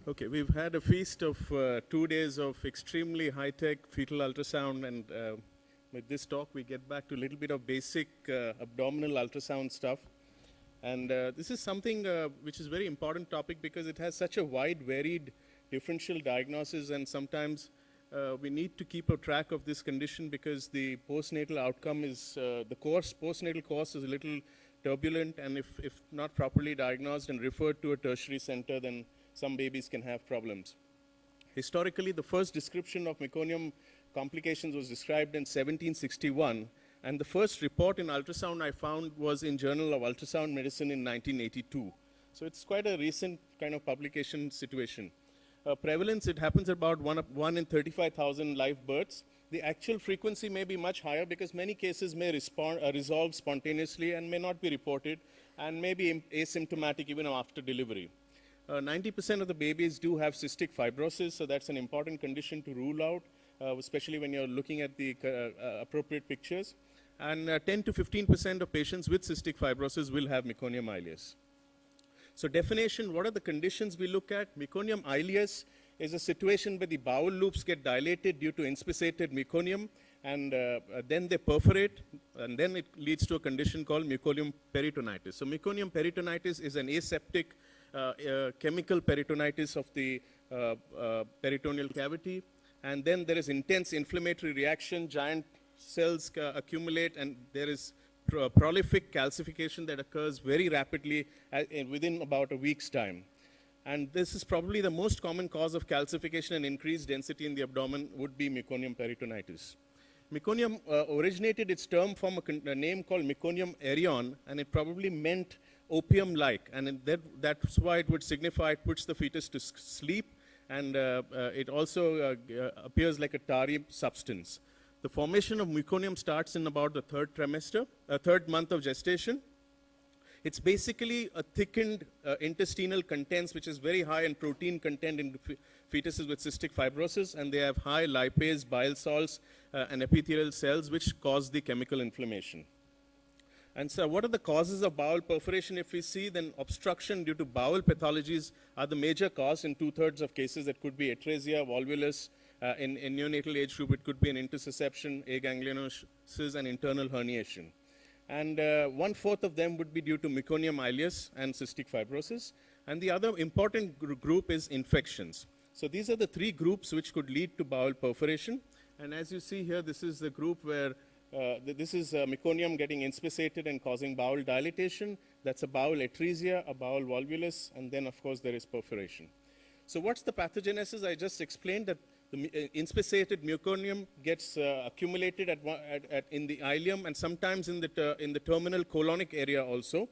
Okay, we've had a feast of 2 days of extremely high-tech fetal ultrasound, and with this talk, we get back to a little bit of basic abdominal ultrasound stuff. And this is something which is very important topic because it has such a wide, varied differential diagnosis, and sometimes we need to keep a track of this condition because the postnatal outcome is, postnatal course is a little turbulent, and if not properly diagnosed and referred to a tertiary center, then some babies can have problems. Historically, the first description of meconium complications was described in 1761, and the first report in ultrasound I found was in Journal of Ultrasound Medicine in 1982. So it's quite a recent kind of publication situation. Prevalence, it happens about 1 in 35,000 live births. The actual frequency may be much higher because many cases may resolve spontaneously and may not be reported and may be asymptomatic even after delivery. 90% of the babies do have cystic fibrosis, so that's an important condition to rule out, especially when you're looking at the appropriate pictures. And 10 to 15% of patients with cystic fibrosis will have meconium ileus. So definition, what are the conditions we look at? Meconium ileus is a situation where the bowel loops get dilated due to inspissated meconium, and then they perforate, and then it leads to a condition called meconium peritonitis. So meconium peritonitis is an aseptic chemical peritonitis of the peritoneal cavity, and then there is intense inflammatory reaction, giant cells accumulate, and there is prolific calcification that occurs very rapidly within about a week's time. And this is probably the most common cause of calcification and increased density in the abdomen would be meconium peritonitis. Meconium originated its term from a name called Meconium aerion, and it probably meant opium-like, and that's why it would signify it puts the fetus to sleep, and it also appears like a tarry substance. The formation of meconium starts in about the third month of gestation. It's basically a thickened intestinal contents, which is very high in protein content in fetuses with cystic fibrosis, and they have high lipase, bile salts, and epithelial cells, which cause the chemical inflammation. And so what are the causes of bowel perforation? If we see, then obstruction due to bowel pathologies are the major cause in 2/3 of cases. That could be atresia, volvulus. In neonatal age group, it could be an intussusception, aganglionosis, and internal herniation. And 1/4 of them would be due to meconium ileus and cystic fibrosis. And the other important group is infections. So these are the three groups which could lead to bowel perforation. And as you see here, this is the group where this is meconium getting inspissated and causing bowel dilatation. That's a bowel atresia, a bowel volvulus, and then, of course, there is perforation. So what's the pathogenesis? I just explained that the inspissated meconium gets accumulated in the ileum and sometimes in the terminal colonic area also.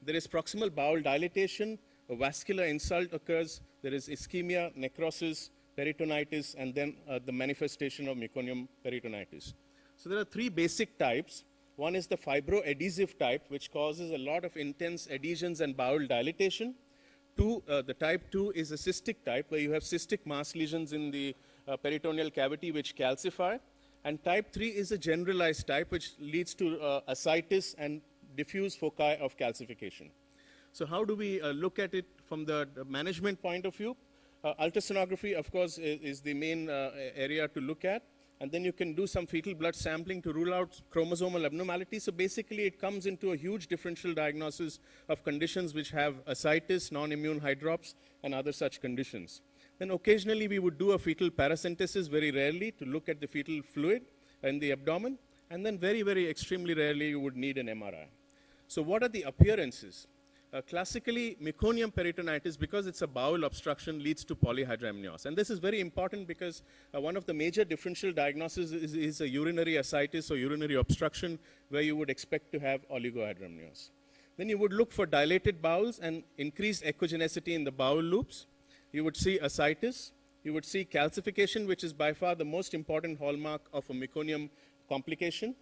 There is proximal bowel dilatation, a vascular insult occurs, there is ischemia, necrosis, peritonitis, and then the manifestation of meconium peritonitis. So there are three basic types. One is the fibroadhesive type, which causes a lot of intense adhesions and bowel dilatation. The type 2 is a cystic type, where you have cystic mass lesions in the peritoneal cavity which calcify. And type 3 is a generalized type, which leads to ascites and diffuse foci of calcification. So how do we look at it from the management point of view? Ultrasonography, of course, is the main area to look at. And then you can do some fetal blood sampling to rule out chromosomal abnormalities. So basically, it comes into a huge differential diagnosis of conditions which have ascites, non-immune hydrops, and other such conditions. Then occasionally, we would do a fetal paracentesis very rarely to look at the fetal fluid in the abdomen. And then very, very extremely rarely, you would need an MRI. So what are the appearances? Classically, meconium peritonitis, because it's a bowel obstruction, leads to polyhydramnios. And this is very important because one of the major differential diagnoses is a urinary ascites or urinary obstruction, where you would expect to have oligohydramnios. Then you would look for dilated bowels and increased echogenicity in the bowel loops. You would see ascites. You would see calcification, which is by far the most important hallmark of a meconium complication.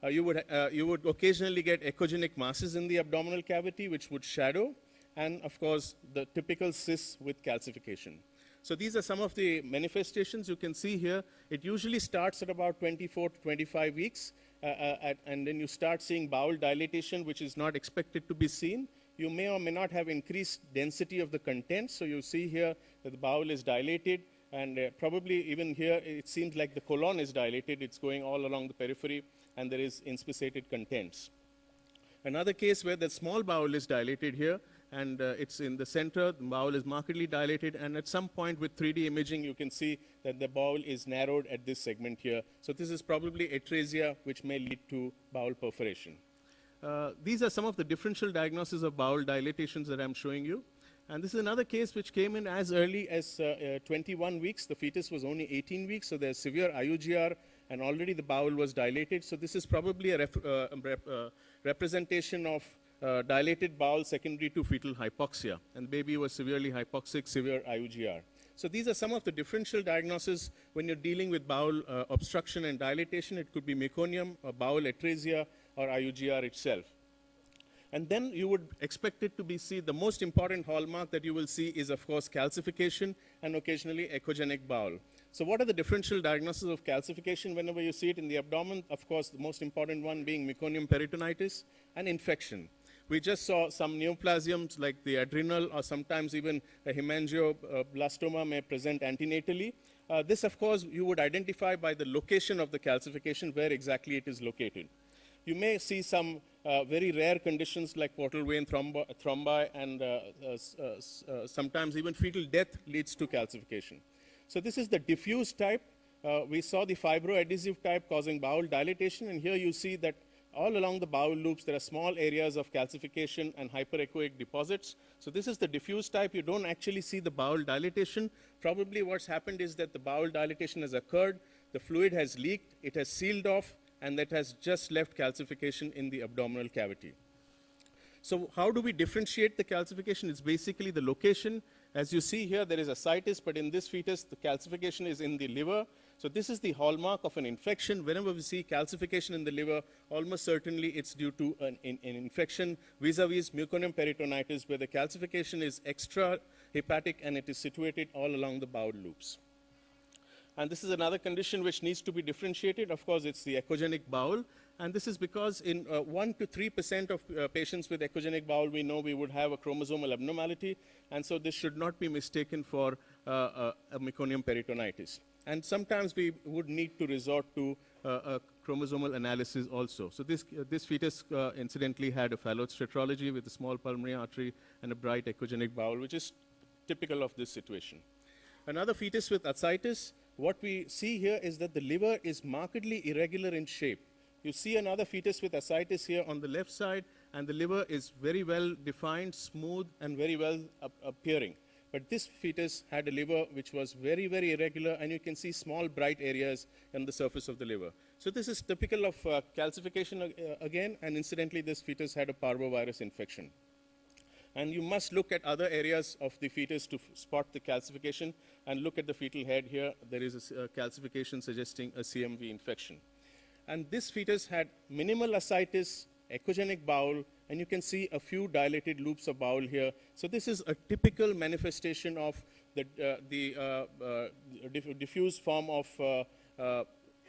You would occasionally get echogenic masses in the abdominal cavity, which would shadow, and of course, the typical cysts with calcification. So these are some of the manifestations you can see here. It usually starts at about 24 to 25 weeks, and then you start seeing bowel dilatation, which is not expected to be seen. you may or may not have increased density of the contents. So you see here that the bowel is dilated, and probably even here it seems like the colon is dilated. It's going all along the periphery, and there is inspissated contents. Another case where the small bowel is dilated here, and it's in the center, the bowel is markedly dilated, and at some point with 3D imaging, you can see that the bowel is narrowed at this segment here. So this is probably atresia, which may lead to bowel perforation. These are some of the differential diagnoses of bowel dilatations that I'm showing you. And this is another case which came in as early as 21 weeks. The fetus was only 18 weeks, so there's severe IUGR, and already the bowel was dilated. So this is probably a representation of dilated bowel secondary to fetal hypoxia. And baby was severely hypoxic, severe IUGR. So these are some of the differential diagnoses when you're dealing with bowel obstruction and dilatation. It could be meconium, or bowel atresia, or IUGR itself. And then you would expect it to be the most important hallmark that you will see is, of course, calcification and occasionally echogenic bowel. So what are the differential diagnoses of calcification whenever you see it in the abdomen? Of course, the most important one being meconium peritonitis and infection. We just saw some neoplasms like the adrenal, or sometimes even a hemangioblastoma may present antenatally. This, of course, you would identify by the location of the calcification, where exactly it is located. You may see some very rare conditions like portal vein thrombi, and sometimes even fetal death leads to calcification. So this is the diffuse type. We saw the fibroadhesive type causing bowel dilatation, and here you see that all along the bowel loops there are small areas of calcification and hyperechoic deposits. So this is the diffuse type. You don't actually see the bowel dilatation. Probably what's happened is that the bowel dilatation has occurred, the fluid has leaked, it has sealed off, and that has just left calcification in the abdominal cavity. So how do we differentiate the calcification? It's basically the location. As you see here, there is ascites, but in this fetus, the calcification is in the liver. So this is the hallmark of an infection. Whenever we see calcification in the liver, almost certainly it's due to an infection vis-a-vis meconium peritonitis, where the calcification is extrahepatic and it is situated all along the bowel loops. And this is another condition which needs to be differentiated. Of course, it's the echogenic bowel. And this is because in 1 to 3% of patients with echogenic bowel, we know we would have a chromosomal abnormality. And so this should not be mistaken for a meconium peritonitis. And sometimes we would need to resort to a chromosomal analysis also. So this fetus incidentally had a Fallot's tetralogy with a small pulmonary artery and a bright echogenic bowel, which is typical of this situation. Another fetus with ascites, what we see here is that the liver is markedly irregular in shape. You see another fetus with ascites here on the left side, and the liver is very well defined, smooth, and very well appearing. But this fetus had a liver which was very, very irregular, and you can see small bright areas on the surface of the liver. So this is typical of calcification again, and incidentally this fetus had a parvovirus infection. And you must look at other areas of the fetus to spot the calcification, and look at the fetal head here. There is a calcification suggesting a CMV infection. And this fetus had minimal ascites, echogenic bowel, and you can see a few dilated loops of bowel here. So this is a typical manifestation of the diffuse form of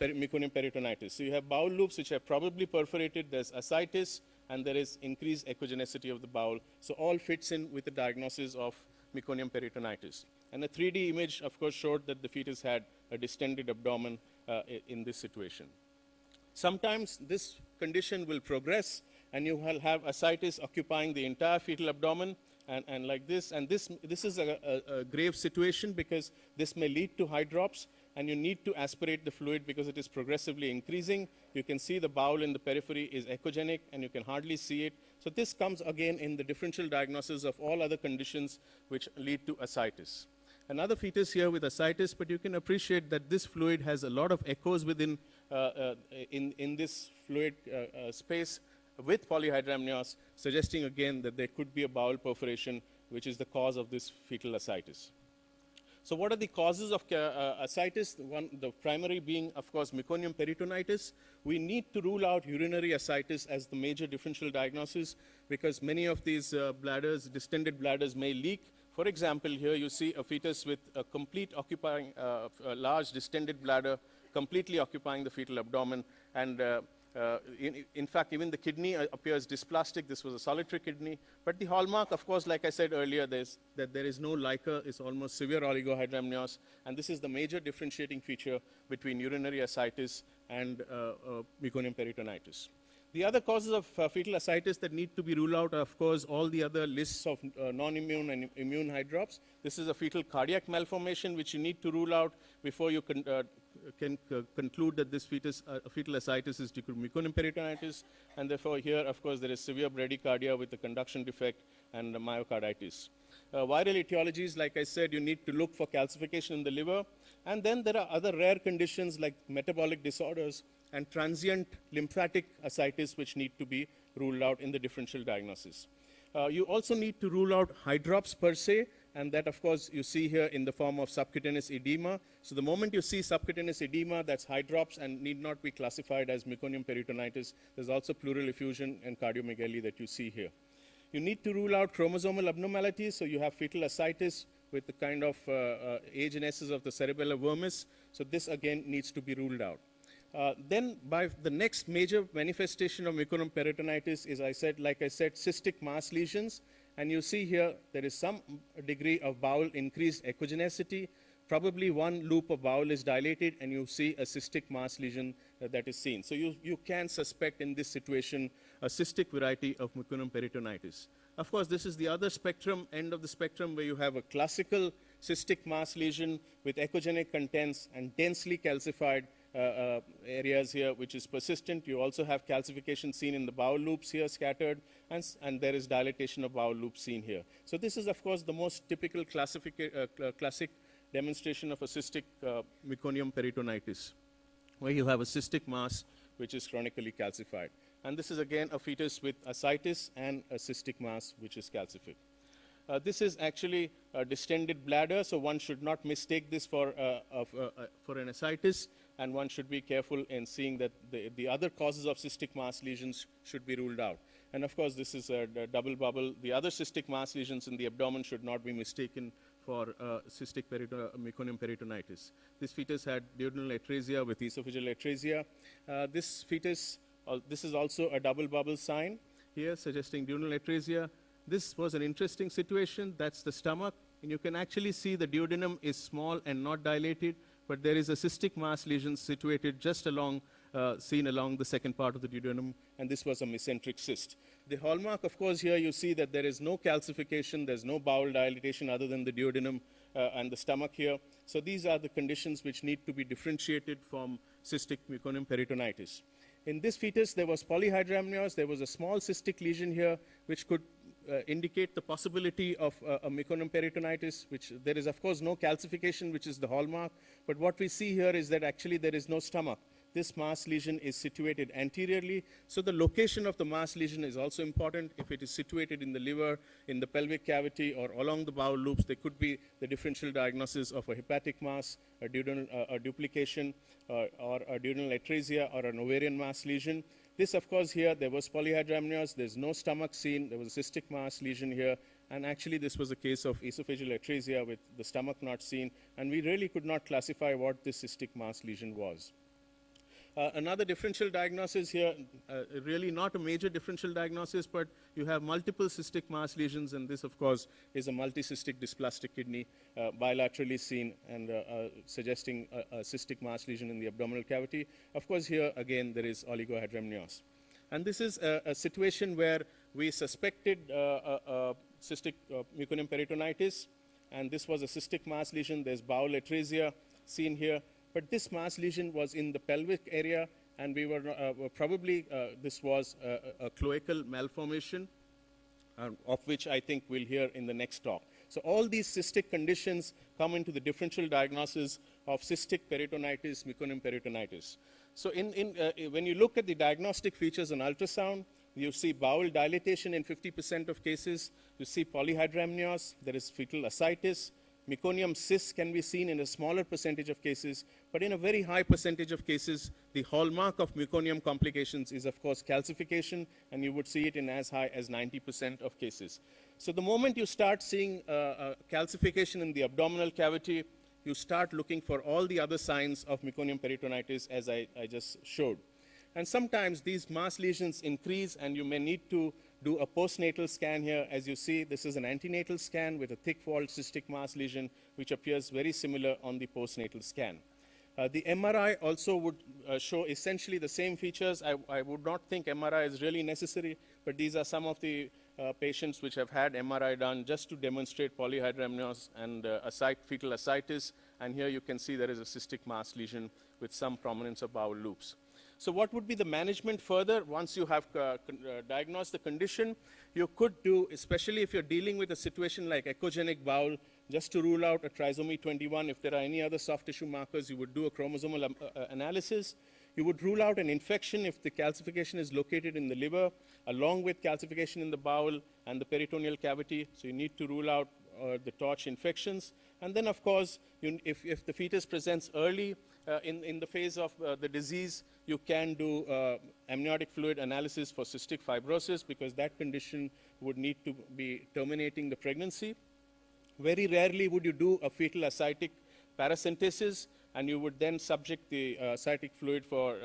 meconium peritonitis. So you have bowel loops which are probably perforated, there's ascites, and there is increased echogenicity of the bowel. So all fits in with the diagnosis of meconium peritonitis. And a 3D image, of course, showed that the fetus had a distended abdomen in this situation. Sometimes this condition will progress, and you will have ascites occupying the entire fetal abdomen, and like this. And this is a grave situation, because this may lead to hydrops, and you need to aspirate the fluid because it is progressively increasing. You can see the bowel in the periphery is echogenic, and you can hardly see it. So this comes again in the differential diagnosis of all other conditions which lead to ascites. Another fetus here with ascites, but you can appreciate that this fluid has a lot of echoes within in this fluid space with polyhydramnios, suggesting again that there could be a bowel perforation, which is the cause of this fetal ascites. So what are the causes of ascites? The primary being, of course, meconium peritonitis. We need to rule out urinary ascites as the major differential diagnosis, because many of these distended bladders may leak. For example, here you see a fetus with a complete occupying, a large distended bladder, completely occupying the fetal abdomen, and In fact, even the kidney appears dysplastic. This was a solitary kidney. But the hallmark, of course, like I said earlier, that there is no liquor. It's almost severe oligohydramnios. And this is the major differentiating feature between urinary ascites and meconium peritonitis. The other causes of fetal ascites that need to be ruled out are, of course, all the other lists of non-immune and immune hydrops. This is a fetal cardiac malformation which you need to rule out before you can conclude that this fetal ascites is due to meconium peritonitis. And therefore, here, of course, there is severe bradycardia with a conduction defect and myocarditis. Viral etiologies, like I said, you need to look for calcification in the liver. And then there are other rare conditions like metabolic disorders and transient lymphatic ascites which need to be ruled out in the differential diagnosis. You also need to rule out hydrops per se, and that, of course, you see here in the form of subcutaneous edema. So the moment you see subcutaneous edema, that's hydrops and need not be classified as meconium peritonitis. There's also pleural effusion and cardiomegaly that you see here. You need to rule out chromosomal abnormalities, so you have fetal ascites with the kind of agenesis of the cerebellar vermis. So this, again, needs to be ruled out. Then by the next major manifestation of meconium peritonitis is, like I said, cystic mass lesions. And you see here there is some degree of bowel increased echogenicity. Probably one loop of bowel is dilated, and you see a cystic mass lesion that is seen. So you can suspect in this situation a cystic variety of meconium peritonitis. Of course, this is the other spectrum, end of the spectrum, where you have a classical cystic mass lesion with echogenic contents and densely calcified areas here, which is persistent. You also have calcification seen in the bowel loops here scattered, and there is dilatation of bowel loops seen here. So this is, of course, the most typical classic demonstration of a cystic meconium peritonitis, where you have a cystic mass which is chronically calcified. And this is, again, a fetus with ascites and a cystic mass which is calcific. This is actually a distended bladder, so one should not mistake this for an ascites, and one should be careful in seeing that the other causes of cystic mass lesions should be ruled out. And of course, this is a double bubble. The other cystic mass lesions in the abdomen should not be mistaken for cystic meconium peritonitis. This fetus had duodenal atresia with esophageal atresia. This fetus, this is also a double bubble sign here suggesting duodenal atresia. This was an interesting situation. That's the stomach. And you can actually see the duodenum is small and not dilated, but there is a cystic mass lesion situated just along, seen along the second part of the duodenum, and this was a mesenteric cyst. The hallmark, of course, here you see that there is no calcification, there's no bowel dilatation other than the duodenum and the stomach here. So these are the conditions which need to be differentiated from cystic meconium peritonitis. In this fetus, there was polyhydramnios. There was a small cystic lesion here, which could indicate the possibility of a meconium peritonitis, which there is, of course, no calcification, which is the hallmark. But what we see here is that actually there is no stomach. This mass lesion is situated anteriorly. So the location of the mass lesion is also important. If it is situated in the liver, in the pelvic cavity, or along the bowel loops, there could be the differential diagnosis of a hepatic mass, a duplication, or a duodenal atresia, or an ovarian mass lesion. This, of course, here, there was polyhydramnios. There's no stomach seen. There was a cystic mass lesion here. And actually, this was a case of esophageal atresia with the stomach not seen. And we really could not classify what this cystic mass lesion was. Another differential diagnosis here, really not a major differential diagnosis, but you have multiple cystic mass lesions, and this, of course, is a multicystic dysplastic kidney bilaterally seen and suggesting a cystic mass lesion in the abdominal cavity. Of course, here, again, there is oligohydramnios. And this is a situation where we suspected cystic meconium peritonitis, and this was a cystic mass lesion. There's bowel atresia seen here. But this mass lesion was in the pelvic area, and we were probably, this was a cloacal malformation, of which I think we'll hear in the next talk. So all these cystic conditions come into the differential diagnosis of cystic peritonitis, meconium peritonitis. So when you look at the diagnostic features on ultrasound, you see bowel dilatation in 50% of cases. You see polyhydramnios. There is fetal ascites. Meconium cysts can be seen in a smaller percentage of cases, but in a very high percentage of cases, the hallmark of meconium complications is, of course, calcification, and you would see it in as high as 90% of cases. So the moment you start seeing calcification in the abdominal cavity, you start looking for all the other signs of meconium peritonitis, as I just showed. And sometimes these mass lesions increase, and you may need to do a postnatal scan here. As you see, this is an antenatal scan with a thick-walled cystic mass lesion, which appears very similar on the postnatal scan. The MRI also would show essentially the same features. I would not think MRI is really necessary, but these are some of the patients which have had MRI done just to demonstrate polyhydramnios and fetal ascites. And here you can see there is a cystic mass lesion with some prominence of bowel loops. So what would be the management further once you have diagnosed the condition? You could do, especially if you're dealing with a situation like echogenic bowel, just to rule out a trisomy 21. If there are any other soft tissue markers, you would do a chromosomal analysis. You would rule out an infection if the calcification is located in the liver, along with calcification in the bowel and the peritoneal cavity. So you need to rule out the torch infections. And then, of course, if the fetus presents early in the phase of the disease, you can do amniotic fluid analysis for cystic fibrosis, because that condition would need to be terminating the pregnancy. Very rarely would you do a fetal ascitic paracentesis, and you would then subject the ascitic fluid for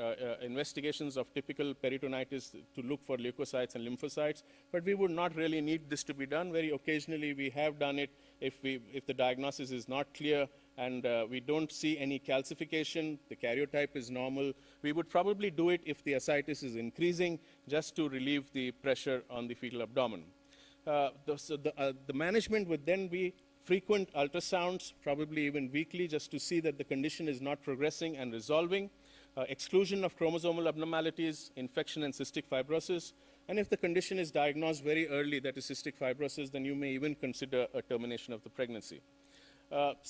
investigations of typical peritonitis to look for leukocytes and lymphocytes. But we would not really need this to be done. Very occasionally we have done it if the diagnosis is not clear and we don't see any calcification, the karyotype is normal. We would probably do it if the ascites is increasing, just to relieve the pressure on the fetal abdomen. The management would then be frequent ultrasounds, probably even weekly, just to see that the condition is not progressing and resolving, exclusion of chromosomal abnormalities, infection and cystic fibrosis, and if the condition is diagnosed very early, that is cystic fibrosis, then you may even consider a termination of the pregnancy.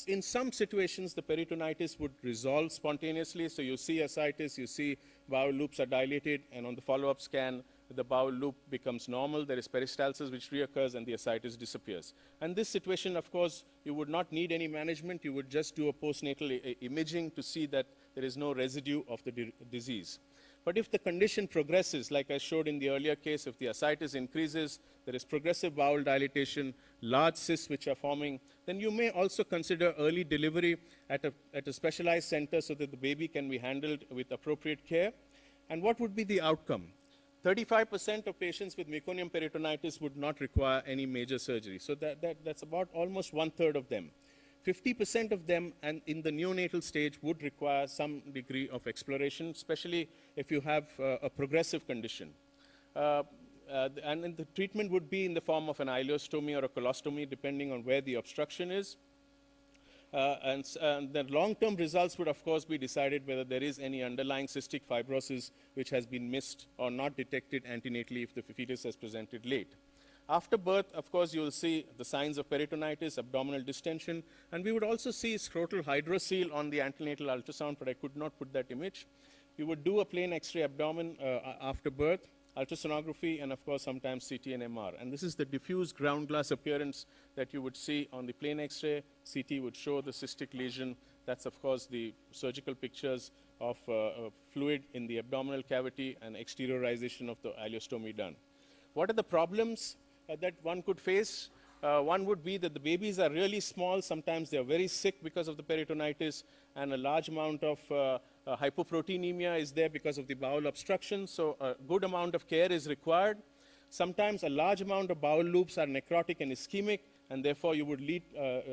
In some situations, the peritonitis would resolve spontaneously, so you see ascites, you see bowel loops are dilated, and on the follow-up scan, the bowel loop becomes normal, there is peristalsis which reoccurs, and the ascites disappears. And this situation, of course, you would not need any management, you would just do a postnatal imaging to see that there is no residue of the disease. But if the condition progresses, like I showed in the earlier case, if the ascites increases, there is progressive bowel dilatation, large cysts which are forming, then you may also consider early delivery at a specialized center so that the baby can be handled with appropriate care. And what would be the outcome? 35% of patients with meconium peritonitis would not require any major surgery. So that's about almost 1/3 of them. 50% of them, and in the neonatal stage, would require some degree of exploration, especially if you have a progressive condition. And the treatment would be in the form of an ileostomy or a colostomy, depending on where the obstruction is. And the long-term results would, of course, be decided whether there is any underlying cystic fibrosis which has been missed or not detected antenatally if the fetus has presented late. After birth, of course, you will see the signs of peritonitis, abdominal distension, and we would also see scrotal hydrocele on the antenatal ultrasound, but I could not put that image. You would do a plain X-ray abdomen after birth, ultrasonography, and of course sometimes CT and MR. And this is the diffuse ground glass appearance that you would see on the plain X-ray. CT would show the cystic lesion. That's of course the surgical pictures of fluid in the abdominal cavity and exteriorization of the ileostomy done. What are the problems that one could face? One would be that the babies are really small. Sometimes they are very sick because of the peritonitis, and a large amount of hypoproteinemia is there because of the bowel obstruction. So a good amount of care is required. Sometimes a large amount of bowel loops are necrotic and ischemic, and therefore you would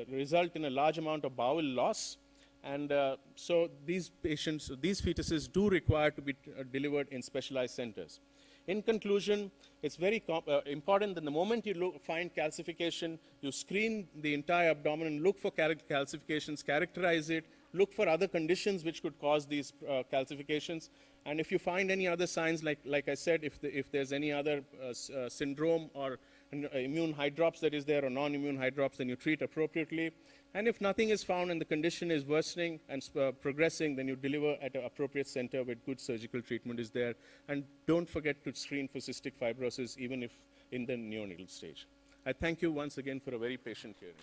result in a large amount of bowel loss. And so these patients, these fetuses do require to be delivered in specialized centers. In conclusion, it's very important that the moment you find calcification, you screen the entire abdomen, look for calcifications, characterize it, look for other conditions which could cause these calcifications. And if you find any other signs, like I said, if there's any other syndrome or immune hydrops that is there or non-immune hydrops, then you treat appropriately. And if nothing is found and the condition is worsening and progressing, then you deliver at an appropriate center where good surgical treatment is there. And don't forget to screen for cystic fibrosis, even if in the neonatal stage. I thank you once again for a very patient hearing.